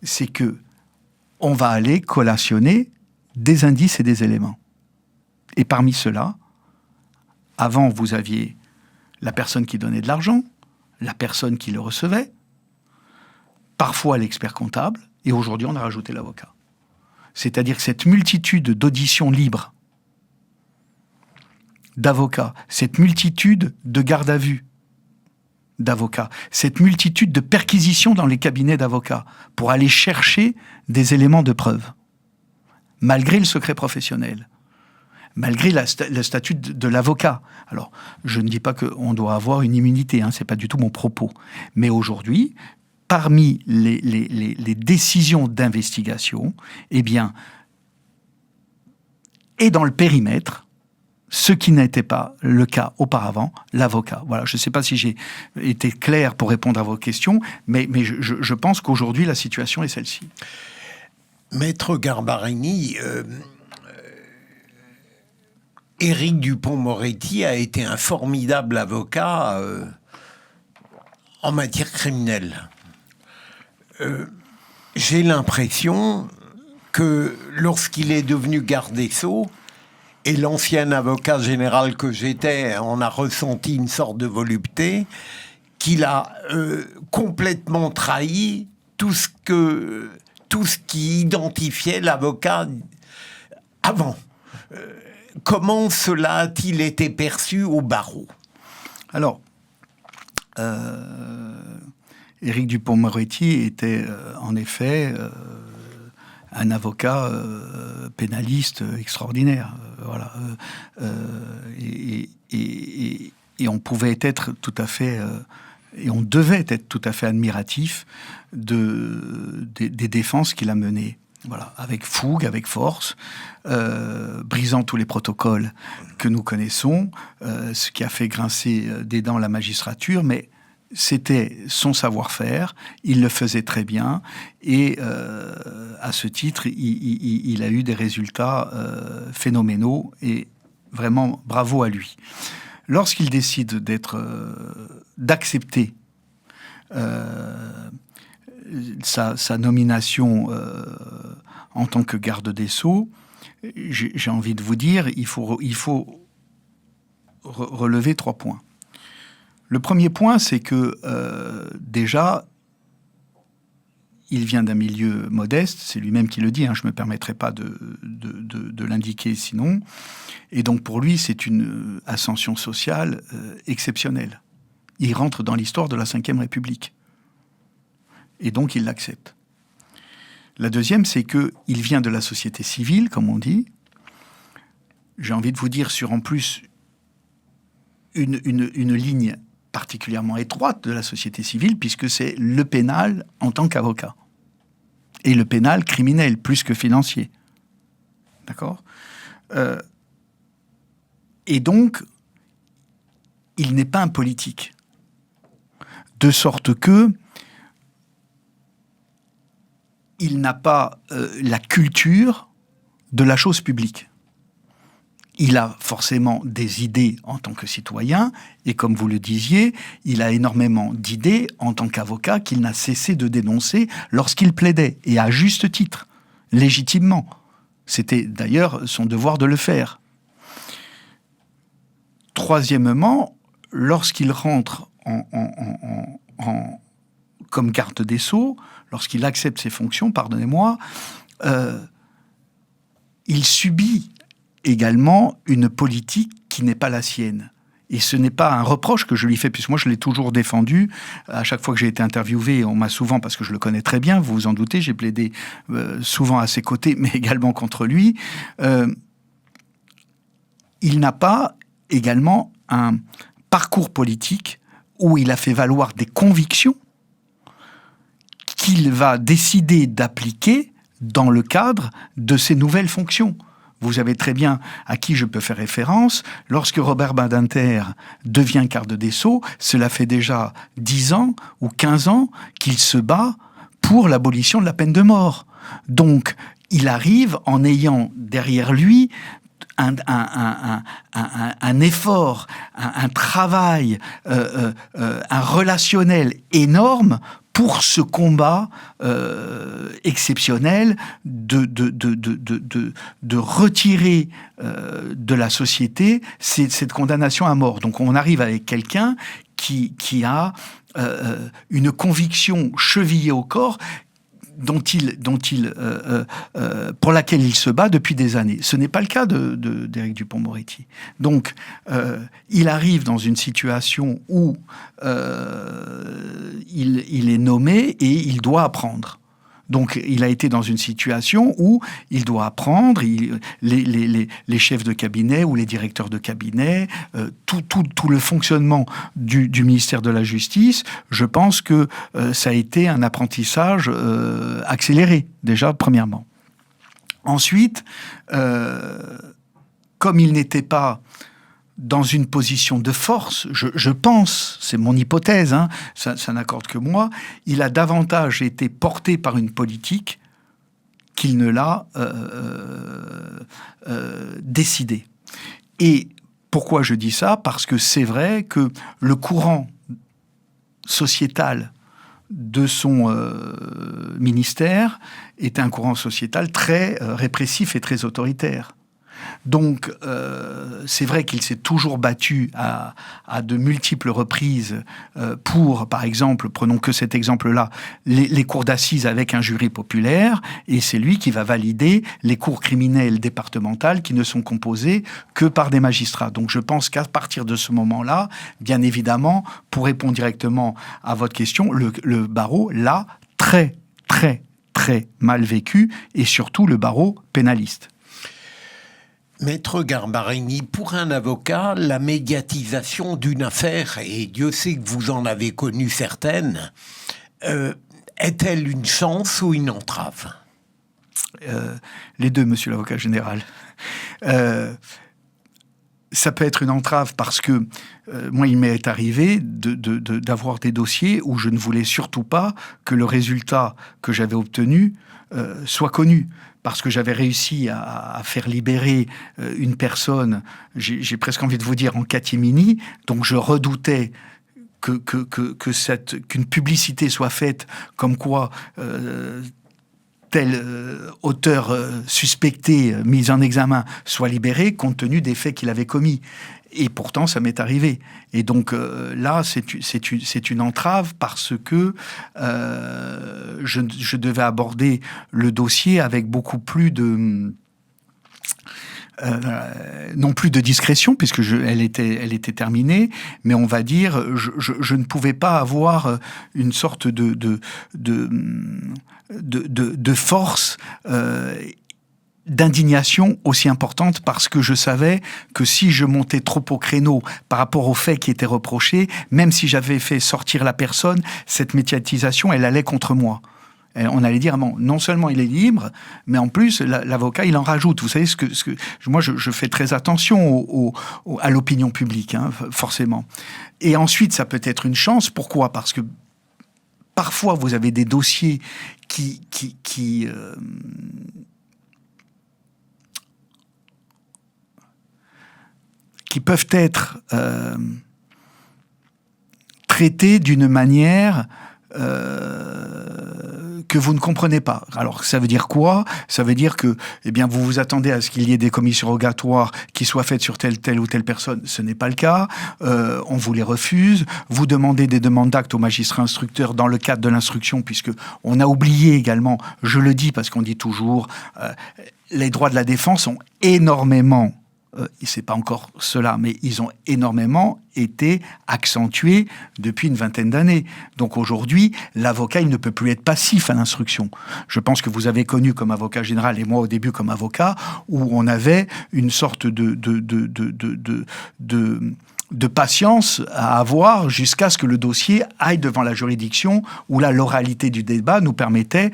c'est que on va aller collationner des indices et des éléments. Et parmi ceux-là, avant, vous aviez la personne qui donnait de l'argent, la personne qui le recevait, parfois l'expert comptable, et aujourd'hui, on a rajouté l'avocat. C'est-à-dire que cette multitude d'auditions libres d'avocats, cette multitude de gardes à vue d'avocats, cette multitude de perquisitions dans les cabinets d'avocats pour aller chercher des éléments de preuve, malgré le secret professionnel, malgré le statut de l'avocat. Alors, je ne dis pas qu'on doit avoir une immunité, hein, ce n'est pas du tout mon propos. Mais aujourd'hui, parmi les décisions d'investigation, eh bien, et dans le périmètre, ce qui n'était pas le cas auparavant, l'avocat. Voilà, je ne sais pas si j'ai été clair pour répondre à vos questions, mais je pense qu'aujourd'hui, la situation est celle-ci. Maître Garbarini, Éric Dupond-Moretti a été un formidable avocat en matière criminelle. J'ai l'impression que lorsqu'il est devenu garde des Sceaux, et l'ancien avocat général que j'étais en a ressenti une sorte de volupté, qu'il a complètement trahi tout ce qui identifiait l'avocat avant. Comment cela a-t-il été perçu au barreau ? Alors, Éric Dupond-Moretti était en effet un avocat pénaliste extraordinaire. Voilà. Et on pouvait être tout à fait... et on devait être tout à fait admiratif des défenses qu'il a menées. Voilà, avec fougue, avec force, brisant tous les protocoles que nous connaissons, ce qui a fait grincer des dents la magistrature, mais c'était son savoir-faire, il le faisait très bien, et à ce titre, il a eu des résultats phénoménaux, et vraiment bravo à lui. Lorsqu'il décide d'accepter sa nomination en tant que garde des Sceaux, j'ai envie de vous dire, il faut relever 3 points. Le premier point, c'est que déjà, il vient d'un milieu modeste, c'est lui-même qui le dit, hein, je ne me permettrai pas de l'indiquer sinon, et donc pour lui, c'est une ascension sociale exceptionnelle. Il rentre dans l'histoire de la Ve République. Et donc, il l'accepte. La deuxième, c'est qu'il vient de la société civile, comme on dit. j'ai envie de vous dire, sur en plus une ligne particulièrement étroite de la société civile, puisque c'est le pénal en tant qu'avocat. Et le pénal criminel, plus que financier. D'accord ? Et donc, il n'est pas un politique. De sorte que il n'a pas la culture de la chose publique. Il a forcément des idées en tant que citoyen, et comme vous le disiez, il a énormément d'idées en tant qu'avocat qu'il n'a cessé de dénoncer lorsqu'il plaidait, et à juste titre, légitimement. C'était d'ailleurs son devoir de le faire. Troisièmement, lorsqu'il rentre comme garde des Sceaux, lorsqu'il accepte ses fonctions, pardonnez-moi, il subit également une politique qui n'est pas la sienne. Et ce n'est pas un reproche que je lui fais, puisque moi je l'ai toujours défendu. À chaque fois que j'ai été interviewé, on m'a souvent, parce que je le connais très bien, vous vous en doutez, j'ai plaidé souvent à ses côtés, mais également contre lui. Il n'a pas également un parcours politique où il a fait valoir des convictions qu'il va décider d'appliquer dans le cadre de ses nouvelles fonctions. Vous savez très bien à qui je peux faire référence. Lorsque Robert Badinter devient garde des Sceaux, cela fait déjà 10 ans ou 15 ans qu'il se bat pour l'abolition de la peine de mort. Donc, il arrive en ayant derrière lui un effort, un travail, un relationnel énorme pour ce combat exceptionnel de retirer de la société cette condamnation à mort. Donc on arrive avec quelqu'un qui a une conviction chevillée au corps pour laquelle il se bat depuis des années. Ce n'est pas le cas d'Éric Dupond-Moretti. Donc, il arrive dans une situation où il est nommé et il doit apprendre. Donc, il a été dans une situation où il doit apprendre, les chefs de cabinet ou les directeurs de cabinet, tout le fonctionnement du ministère de la Justice, je pense que ça a été un apprentissage accéléré, déjà, premièrement. Ensuite, comme il n'était pas dans une position de force, je pense, c'est mon hypothèse, hein, ça n'accorde que moi, il a davantage été porté par une politique qu'il ne l'a décidé. Et pourquoi je dis ça ? Parce que c'est vrai que le courant sociétal de son ministère est un courant sociétal très répressif et très autoritaire. Donc, c'est vrai qu'il s'est toujours battu à de multiples reprises pour, par exemple, prenons que cet exemple-là, les cours d'assises avec un jury populaire, et c'est lui qui va valider les cours criminelles départementales qui ne sont composées que par des magistrats. Donc, je pense qu'à partir de ce moment-là, bien évidemment, pour répondre directement à votre question, le barreau l'a très, très, très mal vécu, et surtout le barreau pénaliste. Maître Garbarini, pour un avocat, la médiatisation d'une affaire, et Dieu sait que vous en avez connu certaines, est-elle une chance ou une entrave ? Les deux, monsieur l'avocat général. Ça peut être une entrave parce que moi, il m'est arrivé d'avoir des dossiers où je ne voulais surtout pas que le résultat que j'avais obtenu soit connu. Parce que j'avais réussi à faire libérer une personne, j'ai presque envie de vous dire en catimini, donc je redoutais qu'une publicité soit faite comme quoi tel auteur suspecté, mis en examen, soit libéré compte tenu des faits qu'il avait commis. Et pourtant, ça m'est arrivé. Et donc là, c'est une entrave parce que je devais aborder le dossier avec beaucoup plus de... non plus de discrétion, puisque elle était terminée, mais on va dire, je ne pouvais pas avoir une sorte de force d'indignation aussi importante parce que je savais que si je montais trop au créneau par rapport aux faits qui étaient reprochés, même si j'avais fait sortir la personne, cette médiatisation, elle allait contre moi. Et on allait dire, bon, non seulement il est libre, mais en plus, l'avocat, il en rajoute. Vous savez, moi, je fais très attention à l'opinion publique, hein, forcément. Et ensuite, ça peut être une chance. Pourquoi ? Parce que parfois, vous avez des dossiers qui peuvent être traités d'une manière que vous ne comprenez pas. Alors, ça veut dire quoi ? Ça veut dire que, eh bien, vous vous attendez à ce qu'il y ait des commissions rogatoires qui soient faites sur telle ou telle personne. Ce n'est pas le cas. On vous les refuse. Vous demandez des demandes d'actes aux magistrats instructeurs dans le cadre de l'instruction, puisque on a oublié également, je le dis parce qu'on dit toujours, les droits de la défense ont énormément c'est pas encore cela, mais ils ont énormément été accentués depuis une vingtaine d'années. Donc aujourd'hui, l'avocat, il ne peut plus être passif à l'instruction. Je pense que vous avez connu comme avocat général, et moi au début comme avocat, où on avait une sorte de patience à avoir jusqu'à ce que le dossier aille devant la juridiction, où là, l'oralité du débat nous permettait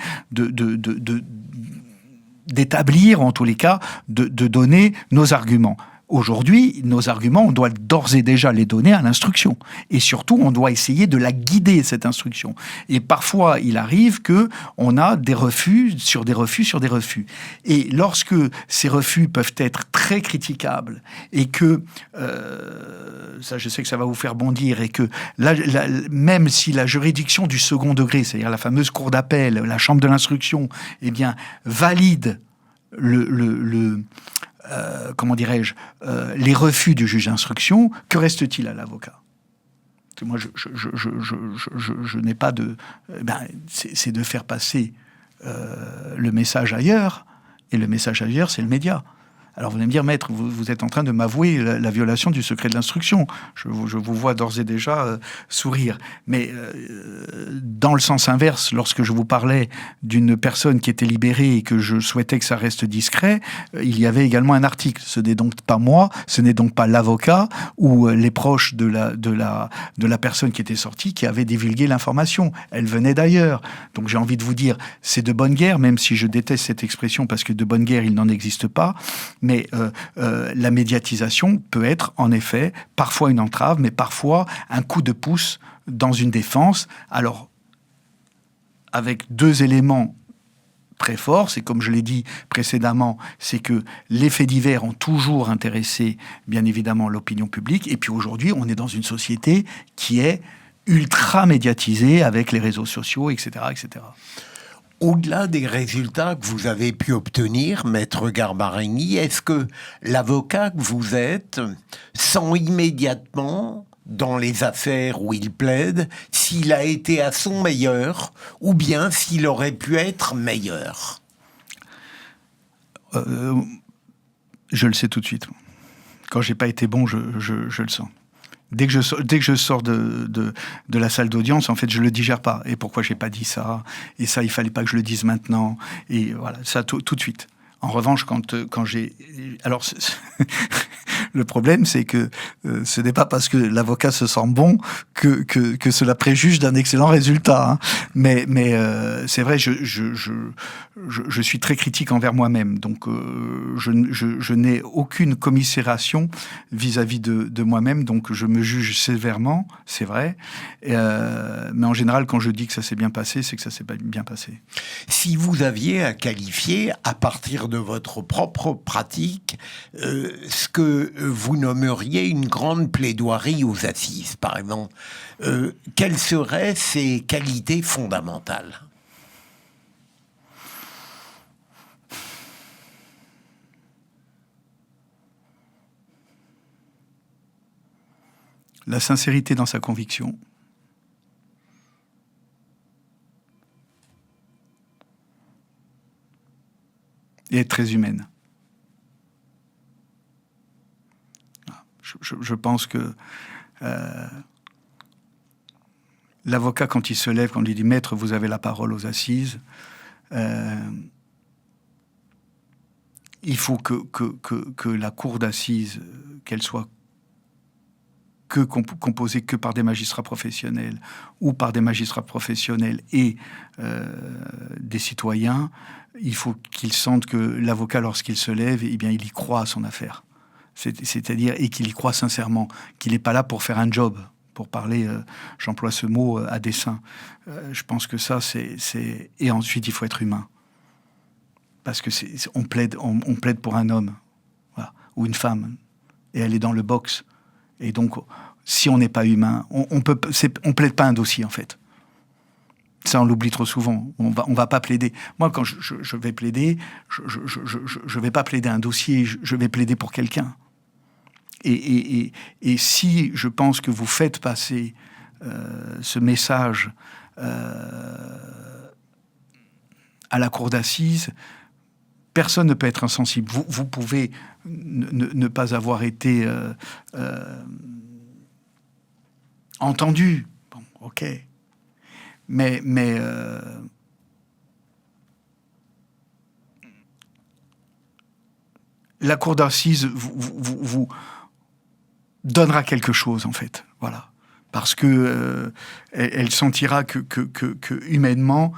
d'établir, en tous les cas, de donner nos arguments. Aujourd'hui, nos arguments, on doit d'ores et déjà les donner à l'instruction. Et surtout, on doit essayer de la guider, cette instruction. Et parfois, il arrive qu'on a des refus sur des refus sur des refus. Et lorsque ces refus peuvent être très critiquables, et que, ça je sais que ça va vous faire bondir, et que même si la juridiction du second degré, c'est-à-dire la fameuse cour d'appel, la chambre de l'instruction, eh bien, valide comment dirais-je, les refus du juge d'instruction, que reste-t-il à l'avocat ? Moi, je n'ai pas de... c'est de faire passer le message ailleurs, et le message ailleurs, c'est le média. Alors vous allez me dire, maître, vous êtes en train de m'avouer la violation du secret de l'instruction. Je vous vois d'ores et déjà sourire. Mais dans le sens inverse, lorsque je vous parlais d'une personne qui était libérée et que je souhaitais que ça reste discret, il y avait également un article. Ce n'est donc pas moi, ce n'est donc pas l'avocat ou les proches de la personne qui était sortie qui avaient divulgué l'information. Elle venait d'ailleurs. Donc j'ai envie de vous dire, c'est de bonne guerre, même si je déteste cette expression parce que de bonne guerre, il n'en existe pas. Mais la médiatisation peut être, en effet, parfois une entrave, mais parfois un coup de pouce dans une défense. Alors, avec deux éléments très forts, c'est comme je l'ai dit précédemment, c'est que les faits divers ont toujours intéressé, bien évidemment, l'opinion publique. Et puis aujourd'hui, on est dans une société qui est ultra médiatisée avec les réseaux sociaux, etc., etc. Au-delà des résultats que vous avez pu obtenir, Maître Garbarini, est-ce que l'avocat que vous êtes sent immédiatement, dans les affaires où il plaide, s'il a été à son meilleur ou bien s'il aurait pu être meilleur ? Je le sais tout de suite. Quand j'ai pas été bon, je le sens. Dès que je sors de la salle d'audience, en fait, je le digère pas. Et pourquoi j'ai pas dit ça ? Et ça, il fallait pas que je le dise maintenant. Et voilà, ça tout de suite. En revanche, quand j'ai... Alors, le problème, c'est que ce n'est pas parce que l'avocat se sent bon que cela préjuge d'un excellent résultat. Hein. Mais c'est vrai, je suis très critique envers moi-même. Donc, je n'ai aucune commisération vis-à-vis de moi-même. Donc, je me juge sévèrement, c'est vrai. Mais en général, quand je dis que ça s'est bien passé, c'est que ça s'est bien passé. Si vous aviez à qualifier, à partir de votre propre pratique, ce que vous nommeriez une grande plaidoirie aux assises, par exemple, quelles seraient ses qualités fondamentales ? La sincérité dans sa conviction. Et être très humaine. Je pense que l'avocat, quand il se lève, quand on lui dit « Maître, vous avez la parole aux assises », il faut que la cour d'assises, qu'elle soit composée que par des magistrats professionnels ou par des magistrats professionnels et des citoyens, il faut qu'ils sentent que l'avocat, lorsqu'il se lève, eh bien, il y croit à son affaire. C'est-à-dire, et qu'il y croit sincèrement, qu'il n'est pas là pour faire un job. Pour parler, j'emploie ce mot à dessein. Je pense que ça, c'est... Et ensuite, il faut être humain. Parce que on plaide pour un homme, voilà, ou une femme, et elle est dans le box. Et donc, si on n'est pas humain, on plaide pas un dossier, en fait. Ça, on l'oublie trop souvent. On va pas plaider. Moi, quand je vais plaider, je vais pas plaider un dossier, je vais plaider pour quelqu'un. Et si je pense que vous faites passer ce message à la cour d'assises, personne ne peut être insensible. Vous pouvez ne pas avoir été entendu. Bon, ok. Mais la cour d'assises vous donnera quelque chose, en fait. Voilà. Parce que elle sentira que humainement,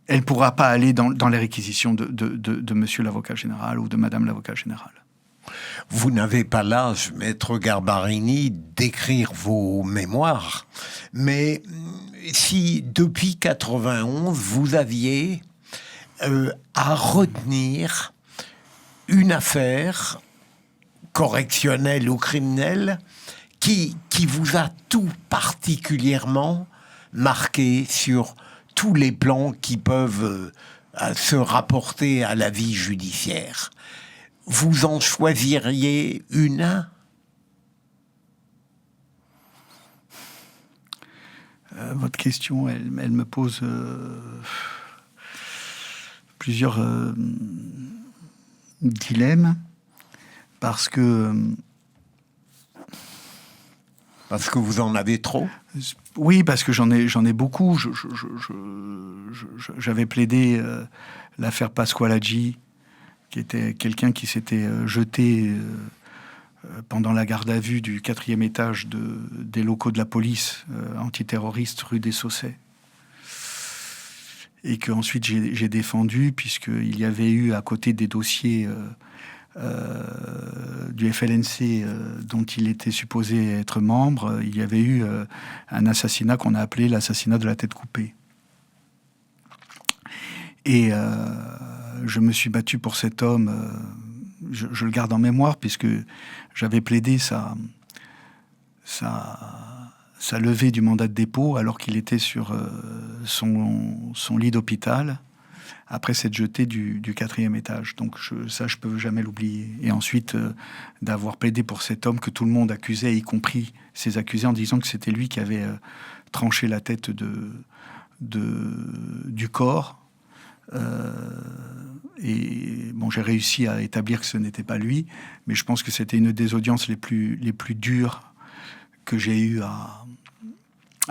elle ne pourra pas aller dans les réquisitions de monsieur l'avocat général ou de madame l'avocat général. Vous n'avez pas l'âge, maître Garbarini, d'écrire vos mémoires, mais si depuis 91, vous aviez à retenir une affaire correctionnelle ou criminelle qui vous a tout particulièrement marqué sur tous les plans qui peuvent se rapporter à la vie judiciaire. Vous en choisiriez une? Votre question, elle me pose plusieurs dilemmes, parce que vous en avez trop? Oui, parce que j'en ai beaucoup. J'avais plaidé l'affaire Pasqualaggi, qui était quelqu'un qui s'était jeté pendant la garde à vue du 4e étage des locaux de la police antiterroriste rue des Saussets. Et que ensuite j'ai défendu, puisqu'il y avait eu à côté des dossiers du FLNC dont il était supposé être membre, il y avait eu un assassinat qu'on a appelé l'assassinat de la tête coupée. Et je me suis battu pour cet homme, je le garde en mémoire, puisque j'avais plaidé sa levée du mandat de dépôt alors qu'il était sur son lit d'hôpital, après s'être jeté du 4e étage. Donc ça, je peux jamais l'oublier. Et ensuite, d'avoir plaidé pour cet homme que tout le monde accusait, y compris ses accusés, en disant que c'était lui qui avait tranché la tête du corps. Et bon, j'ai réussi à établir que ce n'était pas lui, mais je pense que c'était une des audiences les plus dures que j'ai eu à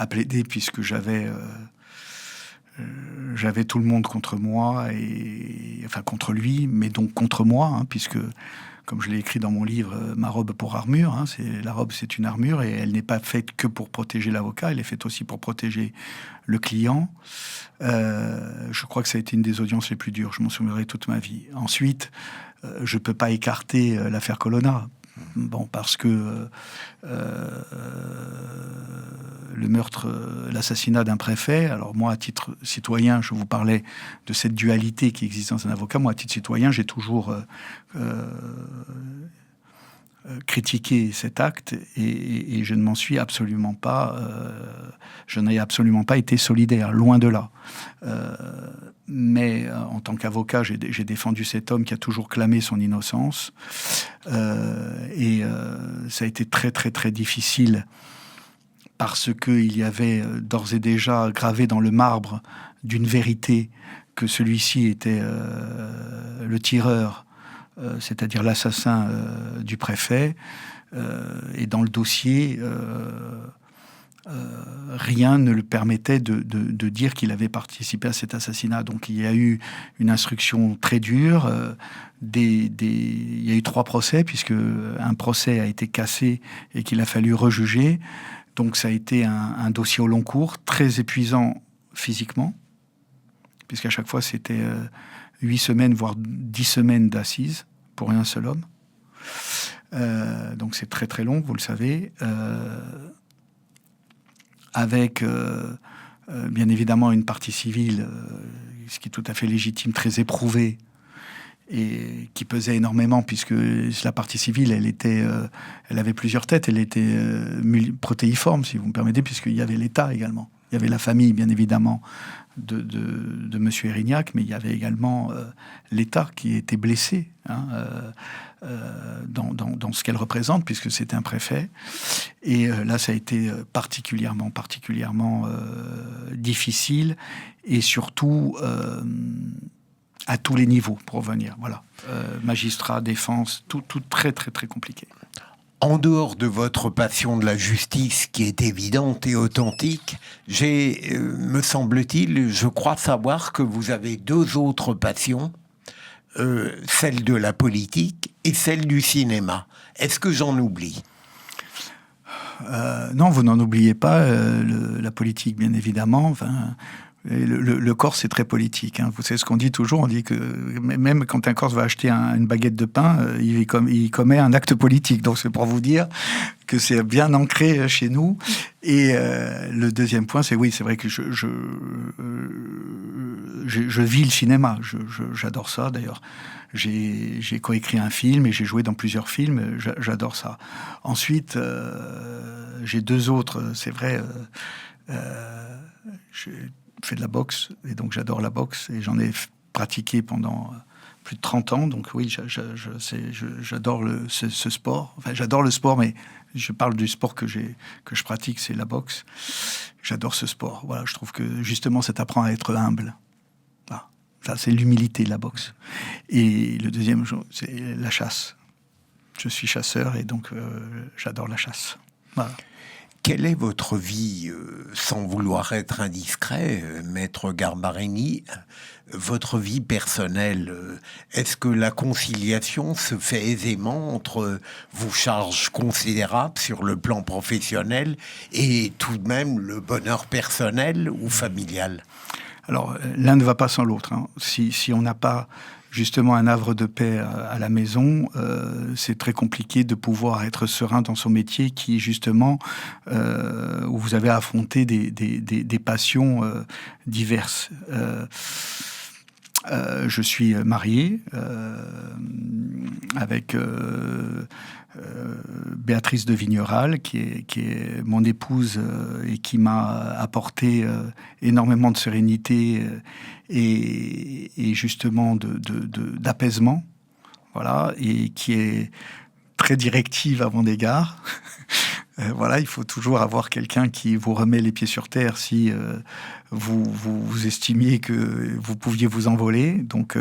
plaider, puisque j'avais tout le monde contre moi, enfin contre lui, mais donc contre moi, hein, puisque, comme je l'ai écrit dans mon livre, ma robe pour armure, hein, la robe c'est une armure, et elle n'est pas faite que pour protéger l'avocat, elle est faite aussi pour protéger le client. Je crois que ça a été une des audiences les plus dures, je m'en souviendrai toute ma vie. Ensuite, je ne peux pas écarter l'affaire Colonna. Bon, parce que le meurtre, l'assassinat d'un préfet, alors moi, à titre citoyen, je vous parlais de cette dualité qui existe dans un avocat. Moi, à titre citoyen, j'ai toujours critiqué cet acte, et je ne m'en suis absolument pas... je n'ai absolument pas été solidaire, loin de là. Mais en tant qu'avocat, j'ai défendu cet homme qui a toujours clamé son innocence. Et ça a été très, très, très difficile, parce qu'il y avait d'ores et déjà gravé dans le marbre d'une vérité que celui-ci était le tireur, c'est-à-dire l'assassin du préfet. Et dans le dossier, rien ne le permettait de dire qu'il avait participé à cet assassinat. Donc il y a eu une instruction très dure. Il y a eu 3 procès, puisque un procès a été cassé et qu'il a fallu rejuger. Donc ça a été un dossier au long cours, très épuisant physiquement, puisqu'à chaque fois c'était 8 semaines, voire 10 semaines d'assises pour un seul homme. Donc c'est très très long, vous le savez. Avec bien évidemment une partie civile, ce qui est tout à fait légitime, très éprouvée, et qui pesait énormément, puisque la partie civile, elle avait plusieurs têtes, elle était protéiforme, si vous me permettez, puisqu'il y avait l'État également. Il y avait la famille, bien évidemment, de M. Erignac, mais il y avait également l'État qui était blessé dans ce qu'elle représente, puisque c'était un préfet. Et là, ça a été particulièrement difficile, et surtout à tous les niveaux, pour revenir. Voilà. Magistrat, défense, tout très, très, très compliqué. En dehors de votre passion de la justice, qui est évidente et authentique, me semble-t-il, je crois savoir que vous avez 2 autres passions, celle de la politique et celle du cinéma. Est-ce que j'en oublie ? Non, vous n'en oubliez pas. La politique, bien évidemment. Enfin, le Corse, c'est très politique. Vous savez ce qu'on dit toujours, on dit que même quand un Corse va acheter une baguette de pain, il commet un acte politique. Donc c'est pour vous dire que c'est bien ancré chez nous. Et le deuxième point, c'est oui, c'est vrai que je vis le cinéma. J'adore ça, d'ailleurs. J'ai coécrit un film et j'ai joué dans plusieurs films. J'adore ça. Ensuite, j'ai 2 autres, c'est vrai. J'ai fait de la boxe, et donc j'adore la boxe, et j'en ai pratiqué pendant plus de 30 ans. Donc oui, j'adore ce sport. Enfin, j'adore le sport, mais je parle du sport que je pratique, c'est la boxe. J'adore ce sport. Voilà, je trouve que justement, ça t'apprend à être humble. Voilà. Ça, c'est l'humilité, la boxe. Et le deuxième, c'est la chasse. Je suis chasseur, et donc j'adore la chasse. Voilà. Quelle est votre vie, sans vouloir être indiscret, Maître Garbarini, votre vie personnelle? Est-ce que la conciliation se fait aisément entre vos charges considérables sur le plan professionnel et tout de même le bonheur personnel ou familial? Alors, l'un ne va pas sans l'autre. Si on n'a pas justement un havre de paix à la maison, c'est très compliqué de pouvoir être serein dans son métier, qui est justement où vous avez à affronter des passions diverses. Je suis marié avec Béatrice de Vigneral, qui est mon épouse et qui m'a apporté énormément de sérénité et justement d'apaisement, voilà, et qui est très directive à mon égard. Voilà, il faut toujours avoir quelqu'un qui vous remet les pieds sur terre si vous estimiez que vous pouviez vous envoler. Donc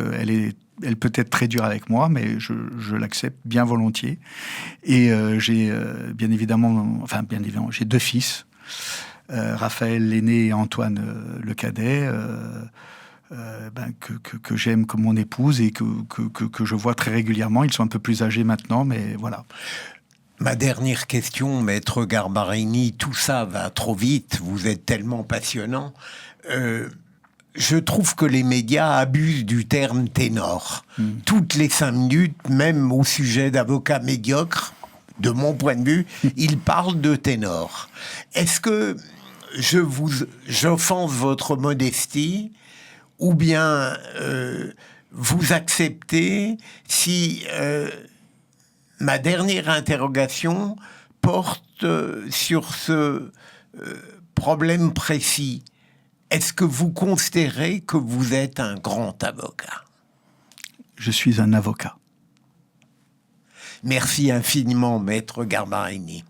elle peut être très dure avec moi, mais je l'accepte bien volontiers. Et j'ai bien évidemment, j'ai 2 fils, Raphaël l'aîné et Antoine le cadet, que j'aime comme mon épouse et que je vois très régulièrement. Ils sont un peu plus âgés maintenant, mais voilà. Ma dernière question, Maître Garbarini, tout ça va trop vite, vous êtes tellement passionnant. Je trouve que les médias abusent du terme ténor. Toutes les 5 minutes, même au sujet d'avocats médiocres, de mon point de vue, ils parlent de ténor. Est-ce que j'offense votre modestie, ou bien vous acceptez si ma dernière interrogation porte sur ce problème précis? Est-ce que vous considérez que vous êtes un grand avocat? Je suis un avocat. Merci infiniment, Maître Garbarini.